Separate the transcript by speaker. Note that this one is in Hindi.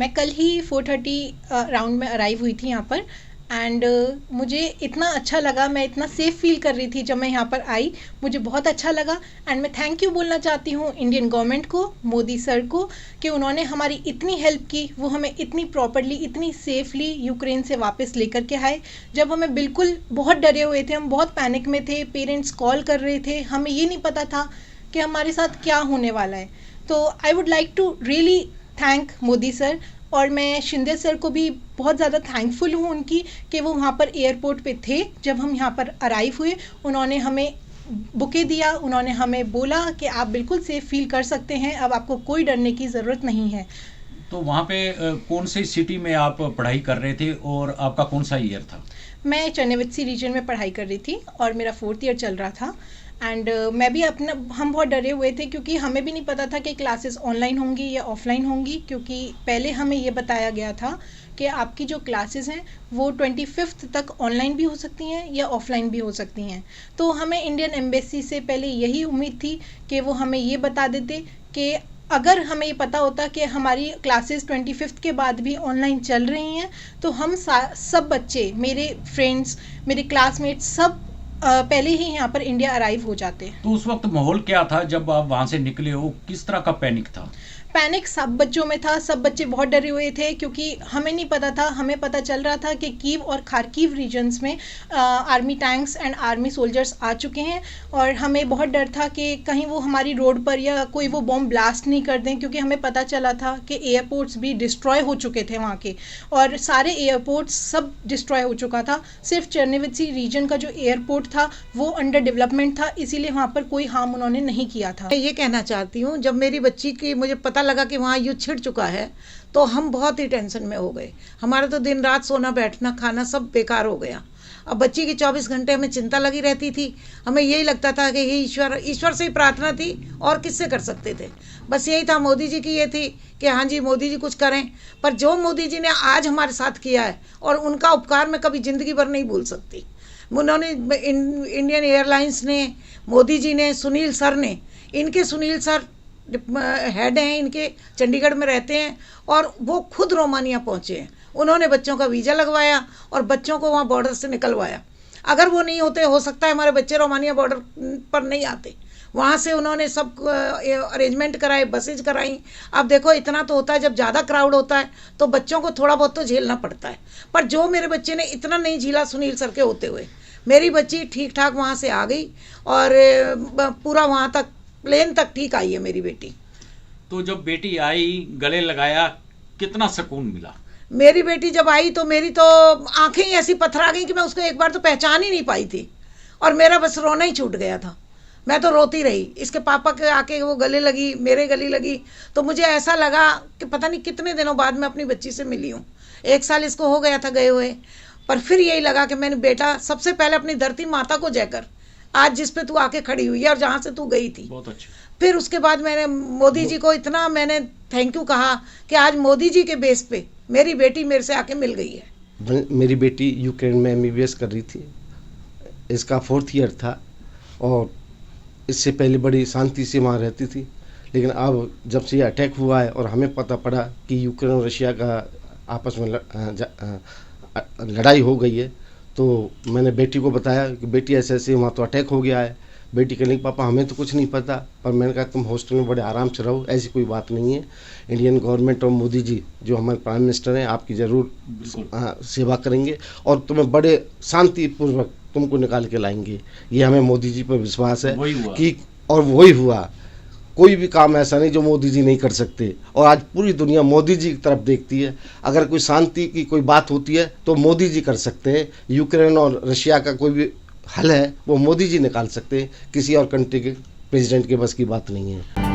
Speaker 1: मैं कल ही 4:30 राउंड में अराइव हुई थी यहाँ पर। एंड मुझे इतना अच्छा लगा, मैं इतना सेफ़ फील कर रही थी जब मैं यहाँ पर आई, मुझे बहुत अच्छा लगा। एंड मैं थैंक यू बोलना चाहती हूँ इंडियन गवर्नमेंट को, मोदी सर को, कि उन्होंने हमारी इतनी हेल्प की, वो हमें इतनी प्रॉपरली, इतनी सेफली यूक्रेन से वापस लेकर के आए। जब हमें बिल्कुल बहुत डरे हुए थे, हम बहुत पैनिक में थे, पेरेंट्स कॉल कर रहे थे, हमें ये नहीं पता था कि हमारे साथ क्या होने वाला है। तो I would like to really thank Modi sir, और मैं शिंदे सर को भी बहुत ज़्यादा थैंकफुल हूँ उनकी कि वो वहाँ पर एयरपोर्ट पे थे जब हम यहाँ पर अराइव हुए। उन्होंने हमें बुके दिया, उन्होंने हमें बोला कि आप बिल्कुल सेफ फील कर सकते हैं, अब आपको कोई डरने की ज़रूरत नहीं है।
Speaker 2: तो वहाँ पे कौन सी सिटी में आप पढ़ाई कर रहे थे और आपका कौन सा ईयर था?
Speaker 1: मैं चेन्नई रीजन में पढ़ाई कर रही थी और मेरा 4th ईयर चल रहा था। एंड मैं भी हम बहुत डरे हुए थे क्योंकि हमें भी नहीं पता था कि क्लासेस ऑनलाइन होंगी या ऑफलाइन होंगी, क्योंकि पहले हमें ये बताया गया था कि आपकी जो क्लासेस हैं वो 25th तक ऑनलाइन भी हो सकती हैं या ऑफलाइन भी हो सकती हैं। तो हमें इंडियन एम्बेसी से पहले यही उम्मीद थी कि वो हमें ये बता देते कि अगर हमें ये पता होता कि हमारी क्लासेस 25th के बाद भी ऑनलाइन चल रही हैं तो हम सब बच्चे, मेरे फ्रेंड्स, मेरे क्लासमेट्स, सब पहले ही यहाँ पर इंडिया अराइव हो जाते हैं।
Speaker 2: तो उस वक्त माहौल क्या था जब आप वहाँ से निकले हो? किस तरह का पैनिक था?
Speaker 1: पैनिक सब बच्चों में था, सब बच्चे बहुत डरे हुए थे क्योंकि हमें नहीं पता था। हमें पता चल रहा था कि कीव और खार्किव रीजन्स में army tanks and army soldiers आ चुके हैं, और हमें बहुत डर था कि कहीं वो हमारी रोड पर या कोई वो बॉम्ब ब्लास्ट नहीं कर दें, क्योंकि हमें पता चला था कि एयरपोर्ट्स भी डिस्ट्रॉय हो चुके थे वहाँ के, और सारे एयरपोर्ट्स सब डिस्ट्रॉय हो चुका था। सिर्फ चेरनोवित्सी रीजन का जो एयरपोर्ट था वो अंडर डेवलपमेंट था, इसीलिए वहाँ पर कोई हार्म उन्होंने नहीं किया था।
Speaker 3: मैं ये कहना चाहती हूँ, जब मेरी बच्ची की मुझे पता लगा कि वहाँ युद्ध छिड़ चुका है तो हम बहुत ही टेंशन में हो गए। हमारा तो दिन रात सोना बैठना खाना सब बेकार हो गया। अब बच्ची की 24 घंटे हमें चिंता लगी रहती थी। हमें यही लगता था कि ये ईश्वर से ही प्रार्थना थी, और किससे कर सकते थे। बस यही था, मोदी जी की ये थी कि हाँ जी मोदी जी कुछ करें। पर जो मोदी जी ने आज हमारे साथ किया है, और उनका उपकार मैं कभी ज़िंदगी भर नहीं भूल सकती। उन्होंने इंडियन एयरलाइंस ने, मोदी जी ने, सुनील सर ने, इनके सुनील सर हेड हैं इनके, चंडीगढ़ में रहते हैं, और वो खुद रोमानिया पहुँचे हैं। उन्होंने बच्चों का वीज़ा लगवाया और बच्चों को वहाँ बॉर्डर से निकलवाया। अगर वो नहीं होते, हो सकता है हमारे बच्चे रोमानिया बॉर्डर पर नहीं आते। वहाँ से उन्होंने सब अरेंजमेंट कराए, बसेज कराई। अब देखो, इतना तो होता है, जब ज़्यादा क्राउड होता है तो बच्चों को थोड़ा बहुत तो झेलना पड़ता है, पर जो मेरे बच्चे ने इतना नहीं झेला सुनील सर के होते हुए। मेरी बच्ची ठीक ठाक वहाँ से आ गई, और पूरा वहाँ तक प्लेन तक ठीक आई है मेरी बेटी।
Speaker 2: तो जब बेटी आई, गले लगाया, कितना सुकून मिला?
Speaker 3: मेरी बेटी जब आई तो मेरी तो आंखें ही ऐसी पथरा गई कि मैं उसको एक बार तो पहचान ही नहीं पाई थी, और मेरा बस रोना ही छूट गया था। मैं तो रोती रही। इसके पापा के आके वो गले लगी, मेरे गले लगी, तो मुझे ऐसा लगा कि पता नहीं कितने दिनों बाद मैं अपनी बच्ची से मिली हूँ। 1 साल इसको हो गया था गए हुए, पर फिर यही लगा कि मैंने बेटा, सबसे पहले अपनी धरती माता को जय कर, आज जिस पे तू आके खड़ी हुई है और जहाँ से तू गई थी।
Speaker 2: बहुत अच्छा।
Speaker 3: फिर उसके बाद मैंने मोदी जी को इतना मैंने थैंक यू कहा कि आज मोदी जी के बेस पे मेरी बेटी मेरे से आके मिल गई है।
Speaker 4: मेरी बेटी यूक्रेन में MBBS कर रही थी, इसका 4th ईयर था, और इससे पहले बड़ी शांति से वहाँ रहती थी। लेकिन अब जब से ये अटैक हुआ है और हमें पता पड़ा कि यूक्रेन और रशिया का आपस में लड़ाई हो गई है, तो मैंने बेटी को बताया कि बेटी ऐसे ऐसे वहाँ तो अटैक हो गया है। बेटी कहने कि पापा हमें तो कुछ नहीं पता, पर मैंने कहा तुम हॉस्टल में बड़े आराम से रहो, ऐसी कोई बात नहीं है। इंडियन गवर्नमेंट और मोदी जी जो हमारे प्राइम मिनिस्टर हैं, आपकी ज़रूर सेवा करेंगे और तुम्हें बड़े शांतिपूर्वक तुमको निकाल के लाएंगे। ये हमें मोदी जी पर विश्वास है कि, और वही हुआ। कोई भी काम ऐसा नहीं जो मोदी जी नहीं कर सकते, और आज पूरी दुनिया मोदी जी की तरफ देखती है। अगर कोई शांति की कोई बात होती है तो मोदी जी कर सकते हैं। यूक्रेन और रशिया का कोई भी हल है वो मोदी जी निकाल सकते हैं, किसी और कंट्री के प्रेसिडेंट के बस की बात नहीं है।